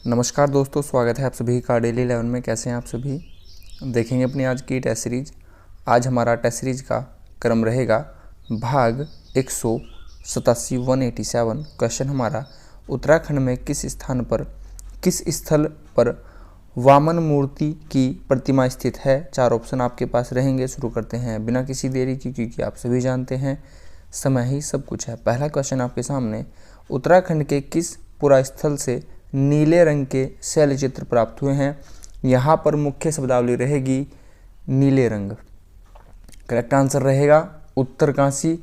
नमस्कार दोस्तों, स्वागत है आप सभी का डेली 11 में। कैसे हैं आप सभी। देखेंगे अपनी आज की टेस्ट सीरीज। आज हमारा टेस्ट सीरीज का क्रम रहेगा भाग 187 187। क्वेश्चन हमारा, उत्तराखंड में किस स्थल पर वामन मूर्ति की प्रतिमा स्थित है। 4 ऑप्शन आपके पास रहेंगे। शुरू करते हैं बिना किसी देरी की, क्योंकि आप सभी जानते हैं समय ही सब कुछ है। पहला क्वेश्चन आपके सामने, उत्तराखंड के किस पुरास्थल से नीले रंग के शैल चित्र प्राप्त हुए हैं। यहाँ पर मुख्य शब्दावली रहेगी नीले रंग। करेक्ट आंसर रहेगा उत्तरकाशी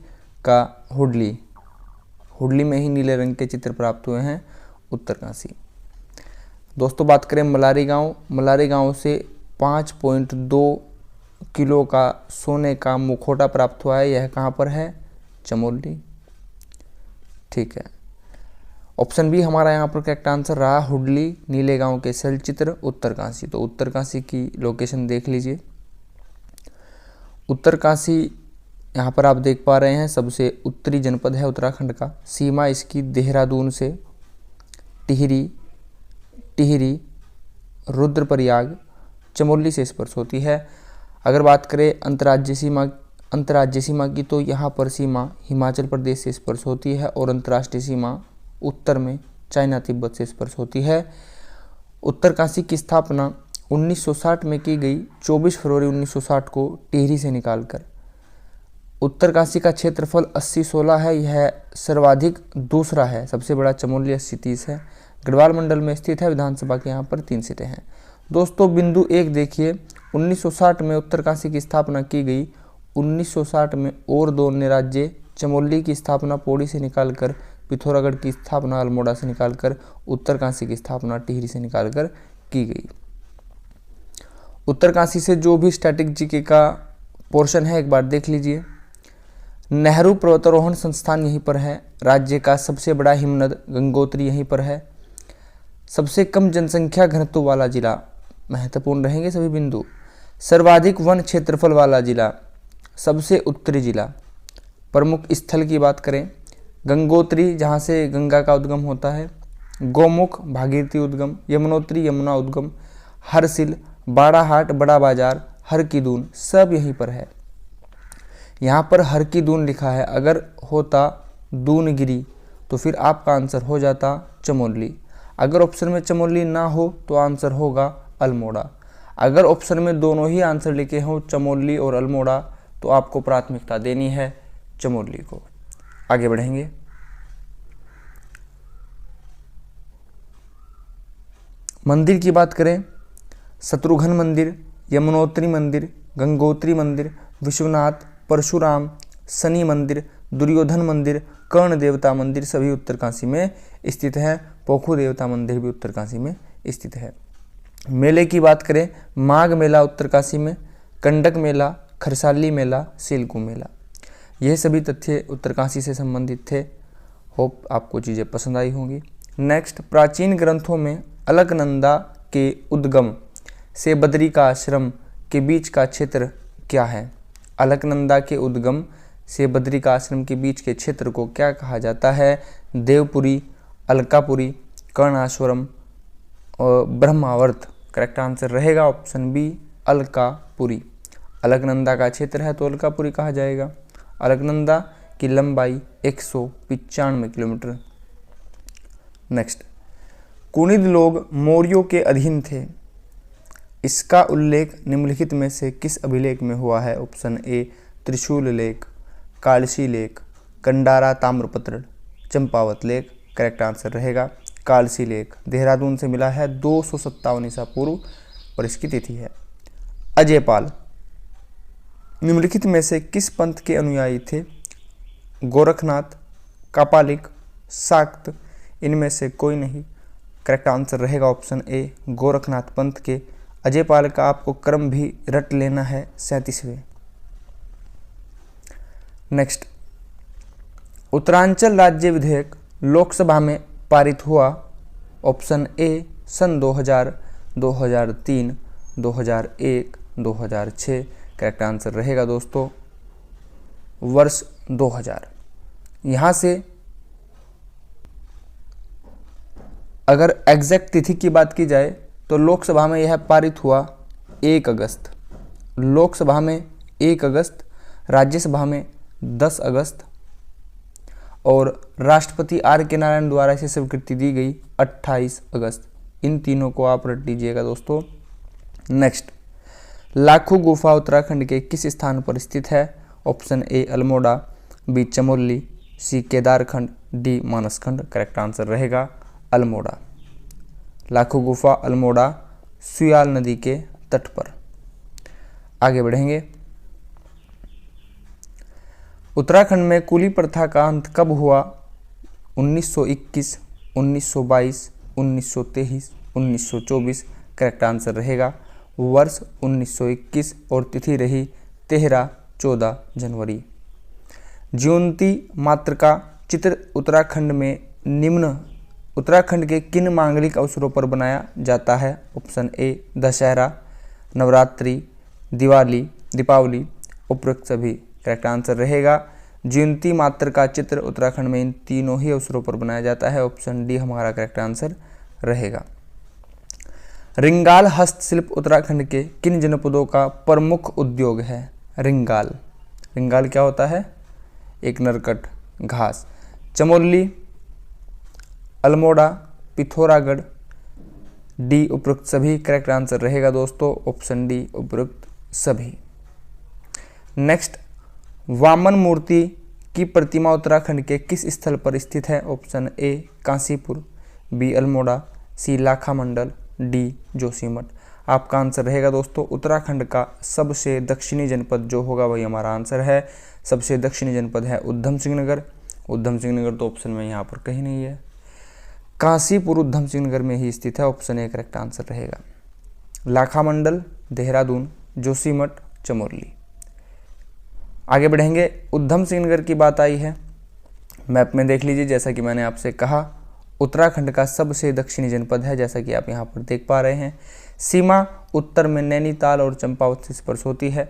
का हुडली में ही नीले रंग के चित्र प्राप्त हुए हैं, उत्तरकाशी। दोस्तों बात करें मलारी गांव से 5.2 किलो का सोने का मुखौटा प्राप्त हुआ है। यह कहाँ पर है? चमोली। ठीक है, ऑप्शन बी हमारा यहाँ पर करेक्ट आंसर रहा, हुडली नीले गांव के शैल चित्र, उत्तरकाशी। तो उत्तरकाशी की लोकेशन देख लीजिए। उत्तरकाशी यहाँ पर आप देख पा रहे हैं सबसे उत्तरी जनपद है उत्तराखंड का। सीमा इसकी देहरादून से टिहरी रुद्रप्रयाग चमोली से स्पर्श होती है। अगर बात करें अंतर्राज्यीय सीमा की, तो यहाँ पर सीमा हिमाचल प्रदेश से स्पर्श होती है और अंतर्राष्ट्रीय सीमा उत्तर में चाइना तिब्बत से स्पर्श होती है। उत्तरकाशी की स्थापना 1960 में की गई, 24 फरवरी 1960 को टिहरी से निकालकर। उत्तरकाशी का क्षेत्रफल 80-16 है। यह सर्वाधिक दूसरा है, सबसे बड़ा चमोली 80-30 है। गढ़वाल मंडल में स्थित है। विधानसभा के यहाँ पर 3 सीटें हैं। दोस्तों बिंदु 1 देखिए, 1960 में उत्तरकाशी की स्थापना की गई। 1960 में और 2 अन्य राज्य, चमोली की स्थापना पौड़ी से निकालकर, पिथौरागढ़ की स्थापना अल्मोड़ा से निकालकर, उत्तरकाशी की स्थापना टिहरी से निकालकर की गई। उत्तरकाशी से जो भी स्टैटिक जीके का पोर्शन है एक बार देख लीजिए। नेहरू पर्वतारोहण संस्थान यहीं पर है। राज्य का सबसे बड़ा हिमनद गंगोत्री यहीं पर है। सबसे कम जनसंख्या घनत्व वाला जिला, महत्वपूर्ण रहेंगे सभी बिंदु। सर्वाधिक वन क्षेत्रफल वाला जिला, सबसे उत्तरी जिला। प्रमुख स्थल की बात करें, गंगोत्री जहाँ से गंगा का उद्गम होता है, गौमुख भागीरथी उद्गम, यमुनोत्री यमुना उद्गम, हरसिल, बाड़ाहाट बड़ा बाजार, हरकीदून सब यहीं पर है। यहाँ पर हरकीदून लिखा है, अगर होता दूनगिरी तो फिर आपका आंसर हो जाता चमोली। अगर ऑप्शन में चमोली ना हो तो आंसर होगा अल्मोड़ा। अगर ऑप्शन में दोनों ही आंसर लिखे हों, चमोली और अल्मोड़ा, तो आपको प्राथमिकता देनी है चमोली को। आगे बढ़ेंगे। मंदिर की बात करें, शत्रुघ्न मंदिर, यमुनोत्री मंदिर, गंगोत्री मंदिर, विश्वनाथ, परशुराम, शनि मंदिर, दुर्योधन मंदिर, कर्ण देवता मंदिर सभी उत्तरकाशी में स्थित है। पोखू देवता मंदिर भी उत्तरकाशी में स्थित है। मेले की बात करें, माघ मेला उत्तरकाशी में, कंडक मेला, खरसाली मेला, सिलकू मेला। यह सभी तथ्य उत्तरकाशी से संबंधित थे। होप आपको चीज़ें पसंद आई होंगी। नेक्स्ट, प्राचीन ग्रंथों में अलकनंदा के उद्गम से बद्री का आश्रम के बीच का क्षेत्र क्या है? अलकनंदा के उद्गम से बद्री का आश्रम के बीच के क्षेत्र को क्या कहा जाता है? देवपुरी, अलकापुरी, कर्णाश्वरम और ब्रह्मावर्त। करेक्ट आंसर रहेगा ऑप्शन बी, अलकापुरी। अलकनंदा का क्षेत्र है तो अलकापुरी कहा जाएगा। अलकनंदा की लंबाई 195 किलोमीटर। नेक्स्ट, कुनिद लोग मौर्यों के अधीन थे। इसका उल्लेख निम्नलिखित में से किस अभिलेख में हुआ है? ऑप्शन ए त्रिशूल लेख, कालसी लेख, कंडारा ताम्रपत्र, चंपावत लेख। करेक्ट आंसर रहेगा कालसी लेख। देहरादून से मिला है 257 ईसा पूर्व और इसकी तिथि है। अजयपाल निम्नलिखित में से किस पंथ के अनुयायी थे? गोरखनाथ, कापालिक, शाक्त, इनमें से कोई नहीं। करेक्ट आंसर रहेगा ऑप्शन ए, गोरखनाथ पंथ के। अजयपाल का आपको क्रम भी रट लेना है, 37वें। नेक्स्ट, उत्तरांचल राज्य विधेयक लोकसभा में पारित हुआ। ऑप्शन ए सन 2000, 2003, 2001, 2006। करेक्ट आंसर रहेगा दोस्तों वर्ष 2000। यहाँ से अगर एग्जैक्ट तिथि की बात की जाए तो लोकसभा में यह पारित हुआ 1 अगस्त, लोकसभा में 1 अगस्त, राज्यसभा में 10 अगस्त और राष्ट्रपति आर के नारायण द्वारा इसे स्वीकृति दी गई 28 अगस्त। इन तीनों को आप रट लीजिएगा दोस्तों। नेक्स्ट, लाखों गुफा उत्तराखंड के किस स्थान पर स्थित है? Option A Almora, B Chamoli, C Kedarkhand, D Manaskhand. Correct answer रहेगा अल्मोड़ा। लाखों गुफा अल्मोड़ा, सुयाल नदी के तट पर। आगे बढ़ेंगे। उत्तराखंड में कुली प्रथा का अंत कब हुआ? 1921, 1922, 1923, 1924। करेक्ट आंसर रहेगा वर्ष 1921 और तिथि रही 13-14 जनवरी। ज्योति मात्र का चित्र उत्तराखंड के किन मांगलिक अवसरों पर बनाया जाता है? ऑप्शन ए दशहरा, नवरात्रि, दीपावली, उपरोक्त सभी। करेक्ट आंसर रहेगा ज्योति मात्र का चित्र उत्तराखंड में इन तीनों ही अवसरों पर बनाया जाता है। ऑप्शन डी हमारा करेक्ट आंसर रहेगा। रिंगाल हस्तशिल्प उत्तराखंड के किन जनपदों का प्रमुख उद्योग है? रिंगाल क्या होता है? एक नरकट घास। चमोली, अल्मोड़ा, पिथौरागढ़, डी उपरोक्त सभी। करेक्ट आंसर रहेगा दोस्तों ऑप्शन डी उपरोक्त सभी। नेक्स्ट, वामन मूर्ति की प्रतिमा उत्तराखंड के किस स्थल पर स्थित है? Option A Kansipur, B Almora, C Lakha Mandal, D Joshimath. आपका आंसर रहेगा दोस्तों उत्तराखंड का सबसे दक्षिणी जनपद जो होगा वही हमारा आंसर है। सबसे दक्षिणी जनपद है उधम सिंह नगर। उधम सिंह नगर तो ऑप्शन में यहाँ पर कहीं नहीं है। कांसीपुर उधम सिंह नगर में ही स्थित है। ऑप्शन ए करेक्ट आंसर रहेगा। लाखा मंडल देहरादून, जोशीमठ चमोली। आगे बढ़ेंगे। उधम सिंह नगर की बात आई है, मैप में देख लीजिए। जैसा कि मैंने आपसे कहा उत्तराखंड का सबसे दक्षिणी जनपद है, जैसा कि आप यहाँ पर देख पा रहे हैं। सीमा उत्तर में नैनीताल और चंपावत से स्पर्श होती है।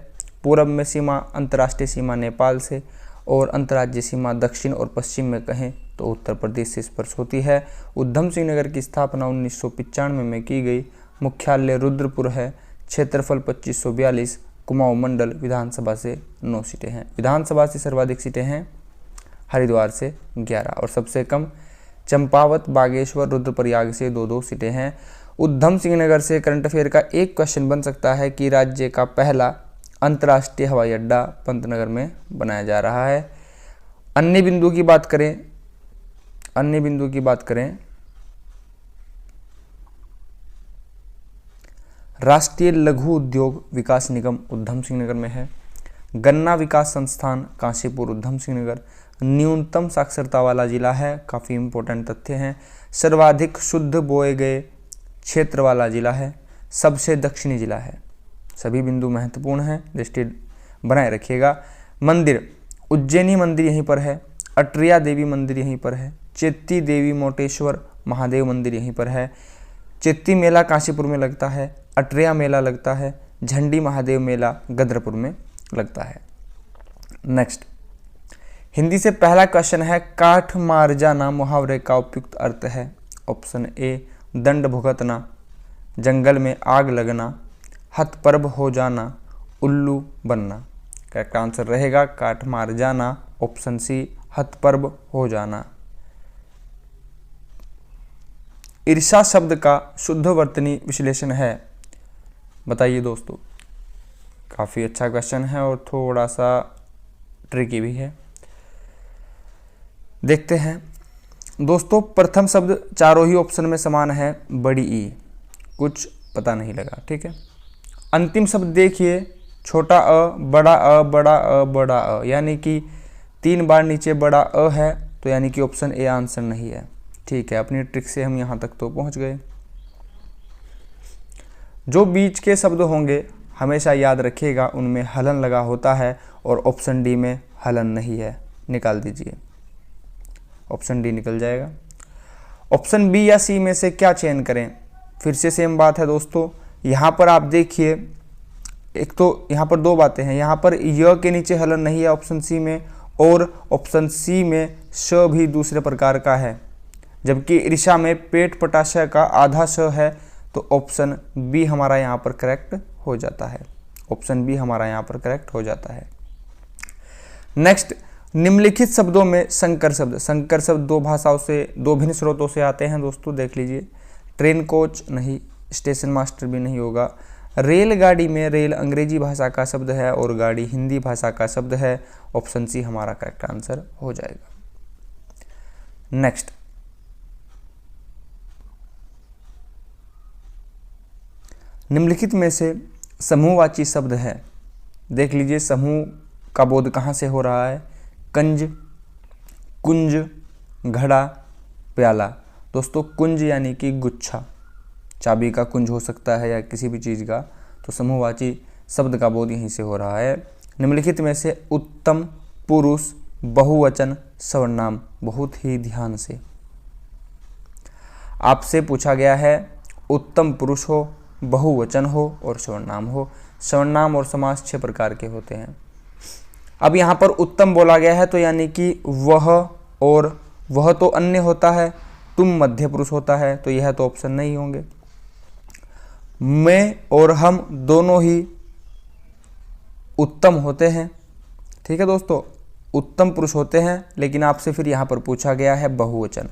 पूरब में सीमा अंतर्राष्ट्रीय सीमा नेपाल से और अंतर्राज्यीय सीमा दक्षिण और पश्चिम में कहें तो उत्तर प्रदेश से स्पर्श होती है। उधम सिंह नगर की स्थापना 1995 में की गई। मुख्यालय रुद्रपुर है। क्षेत्रफल 2542। कुमाऊं मंडल। विधानसभा से 9 सीटें हैं। विधानसभा से सर्वाधिक सीटें हैं हरिद्वार से 11 और सबसे कम चंपावत, बागेश्वर, रुद्रप्रयाग से 2-2 सीटें हैं। उधम सिंह नगर से करंट अफेयर का एक क्वेश्चन बन सकता है कि राज्य का पहला अंतर्राष्ट्रीय हवाई अड्डा पंतनगर में बनाया जा रहा है। अन्य बिंदु की बात करें, राष्ट्रीय लघु उद्योग विकास निगम उधम सिंह नगर में है। गन्ना विकास संस्थान कांसीपुर उधम सिंह नगर। न्यूनतम साक्षरता वाला जिला है, काफ़ी इंपॉर्टेंट तथ्य हैं। सर्वाधिक शुद्ध बोए गए क्षेत्र वाला जिला है। सबसे दक्षिणी जिला है। सभी बिंदु महत्वपूर्ण हैं, दृष्टि बनाए रखिएगा। मंदिर, उज्जैनी मंदिर यहीं पर है। अट्रिया देवी मंदिर यहीं पर है। चेत्ती देवी मोटेश्वर महादेव मंदिर यहीं पर है। चेत्ती मेला कांसीपुर में लगता है। अट्रिया मेला लगता है। झंडी महादेव मेला गदरपुर में लगता है। नेक्स्ट, हिंदी से पहला क्वेश्चन है काठ मार जाना मुहावरे का उपयुक्त अर्थ है। ऑप्शन ए दंड भुगतना, जंगल में आग लगना, हतप्रभ हो जाना, उल्लू बनना। करेक्ट आंसर रहेगा काठ मार जाना। ऑप्शन सी हतप्रभ हो जाना। ईर्षा शब्द का शुद्ध वर्तनी विश्लेषण है, बताइए दोस्तों। काफ़ी अच्छा क्वेश्चन है और थोड़ा सा ट्रिकी भी है। देखते हैं दोस्तों। प्रथम शब्द चारों ही ऑप्शन में समान है, बड़ी ई, कुछ पता नहीं लगा, ठीक है। अंतिम शब्द देखिए, छोटा अ, बड़ा अ, बड़ा अ, बड़ा अ, यानी कि 3 बार नीचे बड़ा अ है, तो यानी कि ऑप्शन ए आंसर नहीं है, ठीक है। अपनी ट्रिक से हम यहाँ तक तो पहुँच गए। जो बीच के शब्द होंगे हमेशा याद रखिएगा, उनमें हलन लगा होता है और ऑप्शन डी में हलन नहीं है, निकाल दीजिए। ऑप्शन डी निकल जाएगा। ऑप्शन बी या सी में से क्या चयन करें? फिर से सेम बात है दोस्तों। यहाँ पर आप देखिए, एक तो यहाँ पर 2 बातें हैं। यहाँ पर य के नीचे हलन नहीं है ऑप्शन सी में, और ऑप्शन सी में श भी दूसरे प्रकार का है। जबकि ऋषा में पेट पटाशय का आधा श है, तो ऑप्शन बी हमारा यहाँ पर करेक्ट हो जाता है। ऑप्शन बी हमारा यहाँ पर करेक्ट हो जाता है। नेक्स्ट, निम्नलिखित शब्दों में संकर शब्द। संकर शब्द दो भाषाओं से, दो भिन्न स्रोतों से आते हैं दोस्तों, देख लीजिए। ट्रेन कोच नहीं, स्टेशन मास्टर भी नहीं होगा। रेलगाड़ी में रेल अंग्रेजी भाषा का शब्द है और गाड़ी हिंदी भाषा का शब्द है। ऑप्शन सी हमारा करेक्ट आंसर हो जाएगा। नेक्स्ट, निम्नलिखित में से समूहवाची शब्द है, देख लीजिए। समूह का बोध कहाँ से हो रहा है? कंज, कुंज, घड़ा, प्याला। दोस्तों कुंज यानी कि गुच्छा, चाबी का कुंज हो सकता है या किसी भी चीज़ का, तो समूहवाची शब्द का बोध यहीं से हो रहा है। निम्नलिखित में से उत्तम, पुरुष, बहुवचन, सर्वनाम, बहुत ही ध्यान से आपसे पूछा गया है। उत्तम पुरुष हो, बहुवचन हो और सर्वनाम हो। सर्वनाम और समास 6 प्रकार के होते हैं। अब यहाँ पर उत्तम बोला गया है, तो यानी कि वह और वह तो अन्य होता है, तुम मध्य पुरुष होता है, तो यह तो ऑप्शन नहीं होंगे। मैं और हम दोनों ही उत्तम होते हैं, ठीक है दोस्तों, उत्तम पुरुष होते हैं। लेकिन आपसे फिर यहाँ पर पूछा गया है बहुवचन।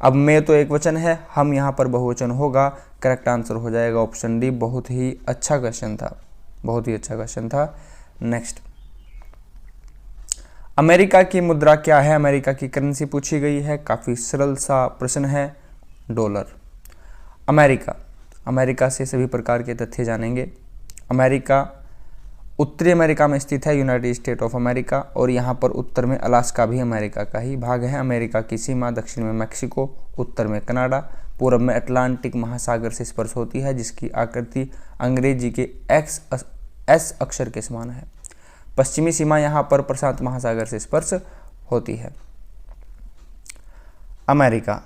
अब मैं तो एक वचन है, हम यहाँ पर बहुवचन होगा। करेक्ट आंसर हो जाएगा ऑप्शन डी। बहुत ही अच्छा क्वेश्चन था, बहुत ही अच्छा क्वेश्चन था। नेक्स्ट, अमेरिका की मुद्रा क्या है? अमेरिका की करेंसी पूछी गई है, काफ़ी सरल सा प्रश्न है, डॉलर। अमेरिका से सभी प्रकार के तथ्य जानेंगे। अमेरिका उत्तरी अमेरिका में स्थित है, यूनाइटेड स्टेट ऑफ अमेरिका, और यहाँ पर उत्तर में अलास्का भी अमेरिका का ही भाग है। अमेरिका की सीमा दक्षिण में मैक्सिको, उत्तर में कनाडा, पूर्व में अटलांटिक महासागर से स्पर्श होती है, जिसकी आकृति अंग्रेजी के एस अक्षर के समान है। पश्चिमी सीमा यहाँ पर प्रशांत महासागर से स्पर्श होती है। अमेरिका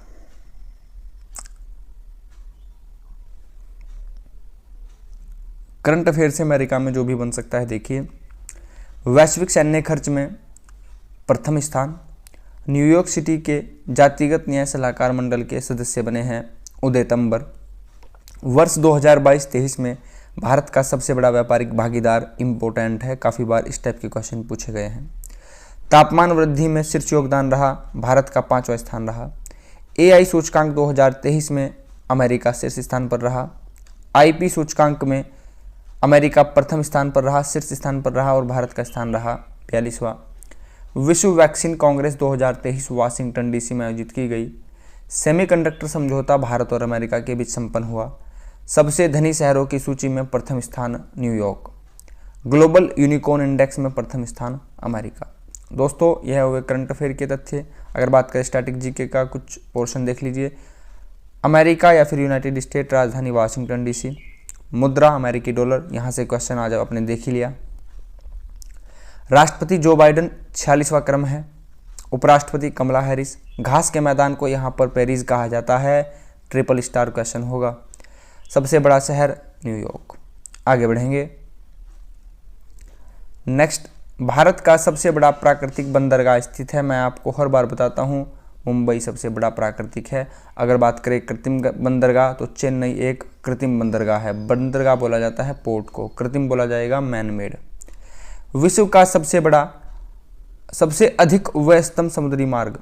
करंट अफेयर से अमेरिका में जो भी बन सकता है, देखिए। वैश्विक सैन्य खर्च में प्रथम स्थान। न्यूयॉर्क सिटी के जातिगत न्याय सलाहकार मंडल के सदस्य बने हैं उदय तंवर। वर्ष 2022-23 में भारत का सबसे बड़ा व्यापारिक भागीदार इम्पोर्टेंट है, काफ़ी बार इस टाइप के क्वेश्चन पूछे गए हैं। तापमान वृद्धि में शीर्ष योगदान रहा, भारत का 5वां स्थान रहा। AI सूचकांक 2023 में अमेरिका शीर्ष स्थान पर रहा। IP सूचकांक में अमेरिका प्रथम स्थान पर रहा, शीर्ष स्थान पर रहा, और भारत का स्थान रहा 42वां। विश्व वैक्सीन कांग्रेस 2023 वाशिंगटन DC में आयोजित की गई। सेमीकंडक्टर समझौता भारत और अमेरिका के बीच संपन्न हुआ। सबसे धनी शहरों की सूची में प्रथम स्थान न्यूयॉर्क। ग्लोबल यूनिकॉर्न इंडेक्स में प्रथम स्थान अमेरिका। दोस्तों यह हुए करंट अफेयर के तथ्य। अगर बात करें स्टैटिक जीके का, कुछ पोर्शन देख लीजिए। अमेरिका या फिर यूनाइटेड स्टेट, राजधानी वाशिंगटन DC। मुद्रा अमेरिकी डॉलर, यहाँ से क्वेश्चन आ जाओ, आपने देख ही लिया। राष्ट्रपति जो बाइडेन 46वां क्रम है। उपराष्ट्रपति कमला हैरिस। घास के मैदान को यहाँ पर पेरिस कहा जाता है, ट्रिपल स्टार क्वेश्चन होगा। सबसे बड़ा शहर न्यूयॉर्क। आगे बढ़ेंगे। नेक्स्ट, भारत का सबसे बड़ा प्राकृतिक बंदरगाह स्थित है। मैं आपको हर बार बताता हूँ, मुंबई सबसे बड़ा प्राकृतिक है। अगर बात करें कृत्रिम बंदरगाह, तो चेन्नई एक कृत्रिम बंदरगाह है। बंदरगाह बोला जाता है पोर्ट को, कृत्रिम बोला जाएगा मैन मेड। विश्व का सबसे अधिक व्यस्तम समुद्री मार्ग,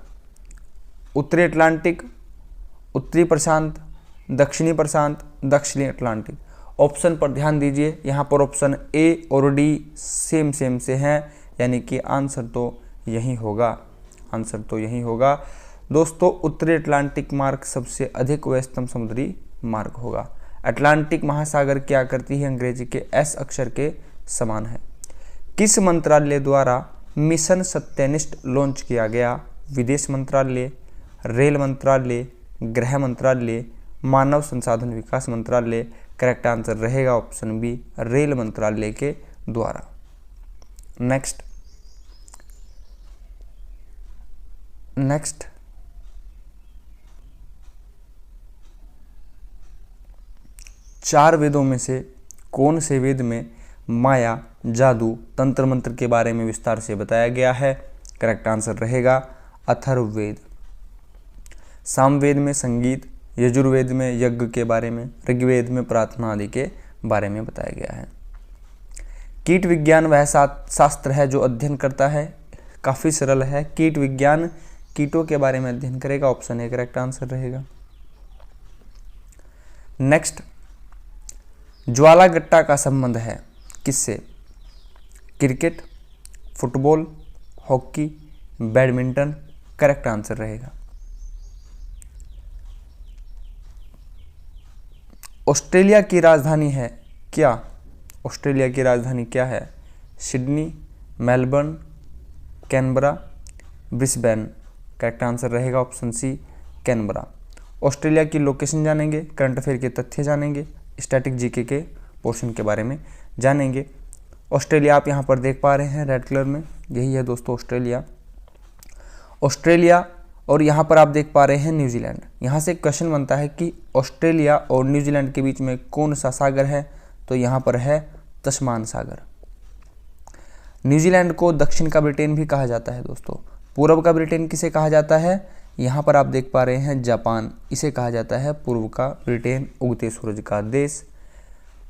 उत्तरी अटलांटिक, उत्तरी प्रशांत, दक्षिणी प्रशांत, दक्षिणी अटलांटिक। ऑप्शन पर ध्यान दीजिए, यहाँ पर ऑप्शन ए और डी सेम से हैं, यानी कि आंसर तो यही होगा, आंसर तो यही होगा। दोस्तों उत्तरी अटलांटिक मार्ग सबसे अधिक व्यस्तम समुद्री मार्ग होगा। अटलांटिक महासागर की आकृति है अंग्रेजी के एस अक्षर के समान है। किस मंत्रालय द्वारा मिशन सत्यनिष्ठ लॉन्च किया गया? विदेश मंत्रालय, रेल मंत्रालय, गृह मंत्रालय, मानव संसाधन विकास मंत्रालय। करेक्ट आंसर रहेगा ऑप्शन बी, रेल मंत्रालय के द्वारा। नेक्स्ट 4 वेदों में से कौन से वेद में माया, जादू, तंत्र मंत्र के बारे में विस्तार से बताया गया है? करेक्ट आंसर रहेगा अथर्ववेद। सामवेद में संगीत, यजुर्वेद में यज्ञ के बारे में, ऋग्वेद में प्रार्थना आदि के बारे में बताया गया है। कीट विज्ञान वह शास्त्र है जो अध्ययन करता है, काफ़ी सरल है, कीट विज्ञान कीटों के बारे में अध्ययन करेगा, ऑप्शन ए करेक्ट आंसर रहेगा। नेक्स्ट, ज्वालागट्टा का संबंध है किससे? Cricket, football, hockey, badminton, correct answer रहेगा। ऑस्ट्रेलिया की राजधानी है क्या? ऑस्ट्रेलिया की राजधानी क्या है? Sydney, Melbourne, Canberra, Brisbane, correct answer रहेगा ऑप्शन सी कैनबरा। ऑस्ट्रेलिया की लोकेशन जानेंगे, करंट अफेयर के तथ्य जानेंगे, स्टैटिक जीके के पोर्शन के बारे में जानेंगे। ऑस्ट्रेलिया आप यहाँ पर देख पा रहे हैं रेड कलर में, यही है दोस्तों ऑस्ट्रेलिया। ऑस्ट्रेलिया और यहाँ पर आप देख पा रहे हैं न्यूजीलैंड। यहाँ से क्वेश्चन बनता है कि ऑस्ट्रेलिया और न्यूजीलैंड के बीच में कौन सा सागर है? तो यहाँ पर है तस्मान सागर। न्यूजीलैंड को दक्षिण का ब्रिटेन भी कहा जाता है दोस्तों। पूर्व का ब्रिटेन किसे कहा जाता है? यहाँ पर आप देख पा रहे हैं जापान, इसे कहा जाता है पूर्व का ब्रिटेन, उगते सूरज का देश।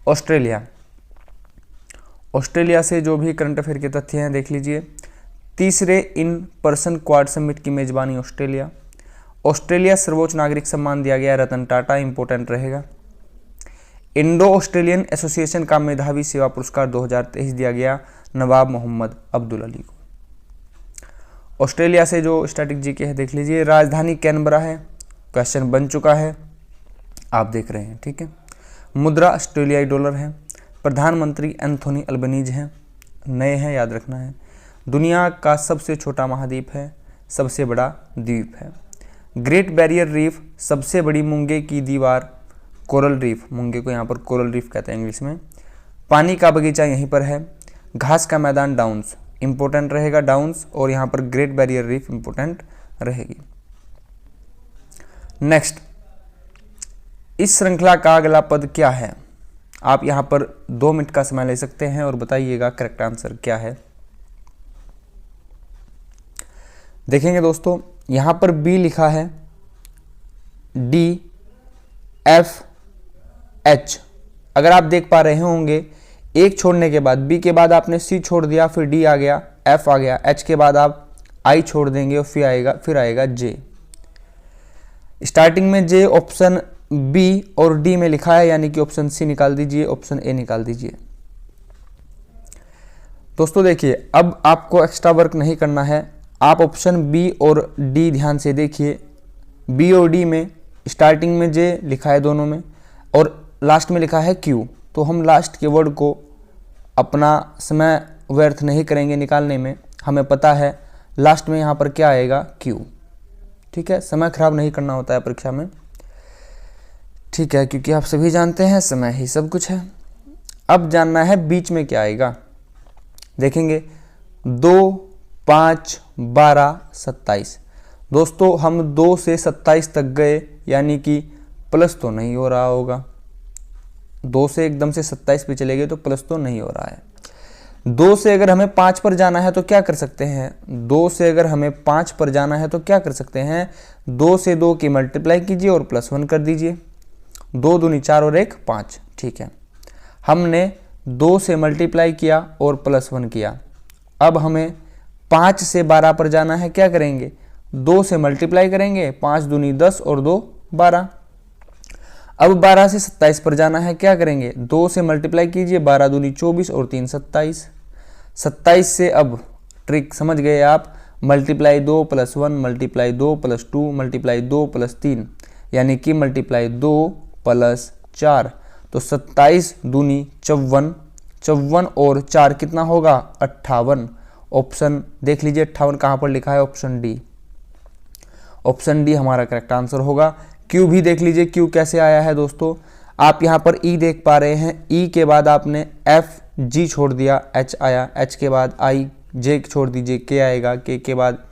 ऑस्ट्रेलिया, ऑस्ट्रेलिया से जो भी करंट अफेयर के तथ्य हैं देख लीजिए। तीसरे इन पर्सन क्वाड समिट की मेजबानी ऑस्ट्रेलिया। ऑस्ट्रेलिया सर्वोच्च नागरिक सम्मान दिया गया रतन टाटा, इंपोर्टेंट रहेगा। इंडो ऑस्ट्रेलियन एसोसिएशन का मेधावी सेवा पुरस्कार 2023 दिया गया नवाब मोहम्मद अब्दुल अली को। ऑस्ट्रेलिया से जो स्टैटिक जीके है देख लीजिए। राजधानी कैनबरा है, क्वेश्चन बन चुका है, आप देख रहे हैं, ठीक है। मुद्रा ऑस्ट्रेलियाई डॉलर है। प्रधानमंत्री एंथोनी अल्बनीज हैं, नए हैं, याद रखना है। दुनिया का सबसे छोटा महाद्वीप है, सबसे बड़ा द्वीप है। ग्रेट बैरियर रीफ, सबसे बड़ी मूंगे की दीवार, कोरल रीफ, मूंगे को यहाँ पर कोरल रीफ कहते हैं इंग्लिश में। पानी का बगीचा यहीं पर है। घास का मैदान डाउन्स, इंपोर्टेंट रहेगा डाउन्स, और यहाँ पर ग्रेट बैरियर रीफ इंपोर्टेंट रहेगी। नेक्स्ट, इस श्रृंखला का अगला पद क्या है? आप यहाँ पर 2 मिनट का समय ले सकते हैं और बताइएगा करेक्ट आंसर क्या है। देखेंगे दोस्तों, यहाँ पर बी लिखा है, डी, एफ, एच। अगर आप देख पा रहे होंगे, एक छोड़ने के बाद बी के बाद आपने सी छोड़ दिया, फिर डी आ गया, एफ आ गया, एच के बाद आप आई छोड़ देंगे और फिर आएगा जे। स्टार्टिंग में जे ऑप्शन बी और डी में लिखा है, यानी कि ऑप्शन सी निकाल दीजिए, ऑप्शन ए निकाल दीजिए। दोस्तों देखिए, अब आपको एक्स्ट्रा वर्क नहीं करना है, आप ऑप्शन बी और डी ध्यान से देखिए। बी और डी में स्टार्टिंग में जे लिखा है दोनों में, और लास्ट में लिखा है क्यू। तो हम लास्ट के वर्ड को अपना समय व्यर्थ नहीं करेंगे निकालने में, हमें पता है लास्ट में यहाँ पर क्या आएगा, क्यू। ठीक है, समय खराब नहीं करना होता है परीक्षा में, ठीक है, क्योंकि आप सभी जानते हैं समय ही सब कुछ है। अब जानना है बीच में क्या आएगा। देखेंगे 2, 5, 12, 27। दोस्तों हम 2 से 27 तक गए, यानी कि प्लस तो नहीं हो रहा होगा। 2 से एकदम से 27 पे चले गए तो प्लस तो नहीं हो रहा है। 2 से अगर हमें 5 पर जाना है तो क्या कर सकते हैं? 2 से अगर हमें 5 पर जाना है तो क्या कर सकते हैं? 2 से 2 की मल्टीप्लाई कीजिए और +1 कर दीजिए। 2 दूनी 4 और 1 5, ठीक है। हमने 2 से मल्टीप्लाई किया और +1 किया। अब हमें 5 से 12 पर जाना है, क्या करेंगे? 2 से मल्टीप्लाई करेंगे, 5 दूनी 10 और 2 12। अब 12 से 27 पर जाना है, क्या करेंगे? 2 से मल्टीप्लाई कीजिए, 12 दूनी 24 और 3 27। 27 से अब ट्रिक समझ गए आप, मल्टीप्लाई 2 + 1, मल्टीप्लाई 2 + 2, मल्टीप्लाई 2 + 3, यानी कि मल्टीप्लाई 2 + 4। तो 27 दूनी 54, 54 और 4 कितना होगा? 58। ऑप्शन देख लीजिए, 58 कहाँ पर लिखा है? Option D. ऑप्शन डी हमारा करेक्ट आंसर होगा। क्यू भी देख लीजिए, क्यू कैसे आया है दोस्तों। आप यहाँ पर ई देख पा रहे हैं, ई के बाद आपने एफ जी छोड़ दिया, एच आया, एच के बाद आई, जे छोड़ दीजिए, के आएगा, के बाद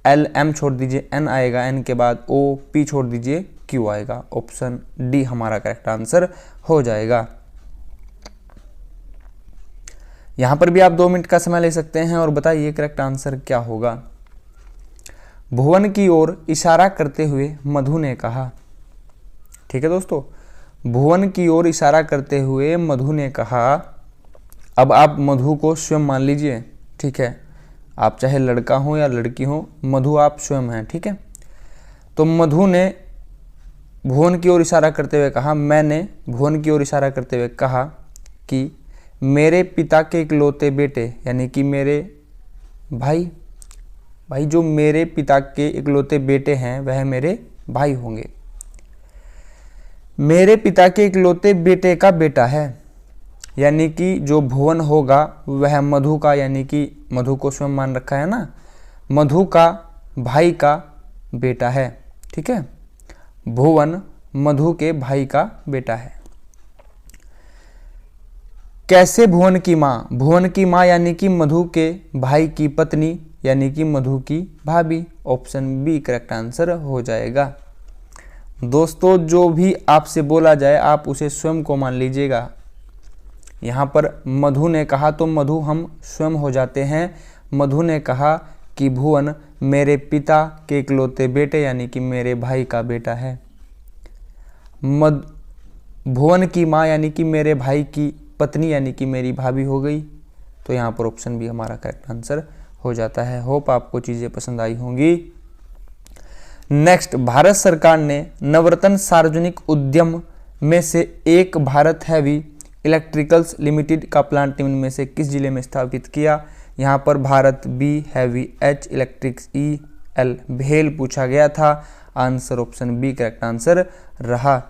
एल, एम छोड़ दीजिए, एन आएगा, एन के बाद ओ, पी छोड़ दीजिए, क्यू आएगा। ऑप्शन डी हमारा करेक्ट आंसर हो जाएगा। यहाँ पर भी आप 2 मिनट का समय ले सकते हैं और बताइए करेक्ट आंसर क्या होगा। भुवन की ओर इशारा करते हुए मधु ने कहा। ठीक है दोस्तों, भुवन की ओर इशारा करते हुए मधु ने कहा। अब आप मधु को स्वयं मान लीजिए। ठीक है, आप चाहे लड़का हो या लड़की हो, मधु आप स्वयं हैं। ठीक है, तो मधु ने भुवन की ओर इशारा करते हुए कहा, मैंने भुवन की ओर इशारा करते हुए कहा कि मेरे पिता के इकलौते बेटे, यानी कि मेरे भाई जो मेरे पिता के इकलौते बेटे हैं वह मेरे भाई होंगे। मेरे पिता के इकलौते बेटे का बेटा है, यानी कि जो भुवन होगा वह मधु का, यानी कि मधु को स्वयं मान रखा है ना, मधु का भाई का बेटा है। ठीक है, भुवन मधु के भाई का बेटा है। कैसे भुवन की माँ? भुवन की माँ यानी कि मधु के भाई की पत्नी, यानी कि मधु की भाभी। ऑप्शन बी करेक्ट आंसर हो जाएगा। दोस्तों, जो भी आपसे बोला जाए आप उसे स्वयं को मान लीजिएगा। यहाँ पर मधु ने कहा तो मधु हम स्वयं हो जाते हैं। मधु ने कहा कि भुवन मेरे पिता के इकलौते बेटे, यानी कि मेरे भाई का बेटा है। भुवन की माँ यानी कि मेरे भाई की पत्नी, यानी कि मेरी भाभी हो गई। तो यहाँ पर ऑप्शन बी हमारा करेक्ट आंसर हो जाता है। होप आपको चीज़ें पसंद आई होंगी। नेक्स्ट, भारत सरकार ने नवरत्न सार्वजनिक उद्यम में से एक भारत हैवी इलेक्ट्रिकल्स लिमिटेड का प्लांट निम्न में से किस जिले में स्थापित किया? यहाँ पर Bharat B heavy H electricals E L भेल पूछा गया था। Answer option B correct answer रहा।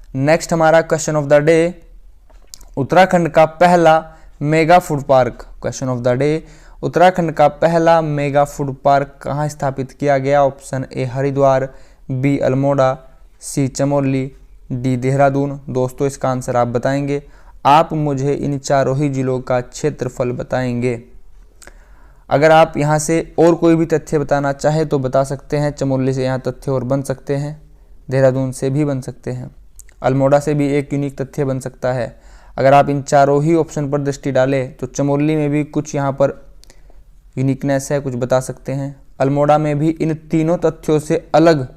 नेक्स्ट हमारा question of the day, Uttarakhand का पहला mega food park. Question of the day, Uttarakhand का पहला मेगा फूड पार्क कहाँ स्थापित किया गया? Option A Haridwar, B Almora, C Chamoli, D Dehradun. दोस्तों, इसका आंसर आप बताएंगे। आप मुझे इन चारों ही जिलों का क्षेत्रफल बताएंगे। अगर आप यहाँ से और कोई भी तथ्य बताना चाहे तो बता सकते हैं। चमोली से यहाँ तथ्य और बन सकते हैं, देहरादून से भी बन सकते हैं, अल्मोड़ा से भी एक यूनिक तथ्य बन सकता है। अगर आप इन चारों ही ऑप्शन पर दृष्टि डालें तो चमोली में भी कुछ यहाँ पर यूनिकनेस है, कुछ बता सकते हैं। अल्मोड़ा में भी इन तीनों तथ्यों से अलग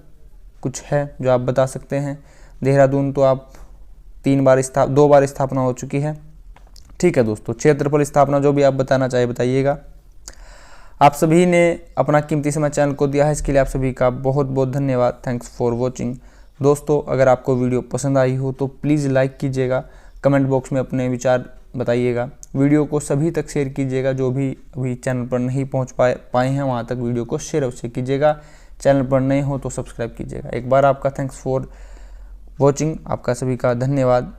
कुछ है जो आप बता सकते हैं। देहरादून तो आप 2 बार स्थापना हो चुकी है। ठीक है दोस्तों, क्षेत्रफल स्थापना जो भी आप बताना चाहे बताइएगा। आप सभी ने अपना कीमती समय चैनल को दिया है, इसके लिए आप सभी का बहुत बहुत धन्यवाद। Thanks for watching. दोस्तों, अगर आपको वीडियो पसंद आई हो तो प्लीज़ लाइक कीजिएगा, कमेंट बॉक्स में अपने विचार बताइएगा, वीडियो को सभी तक शेयर कीजिएगा। जो भी अभी चैनल पर नहीं पहुंच पाए हैं वहां तक वीडियो को शेयर अवश्य कीजिएगा। चैनल पर नए हो तो सब्सक्राइब कीजिएगा। एक बार आपका थैंक्स फॉर वॉचिंग, आपका सभी का धन्यवाद।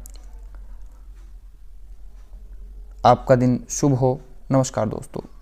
आपका दिन शुभ हो। नमस्कार दोस्तों।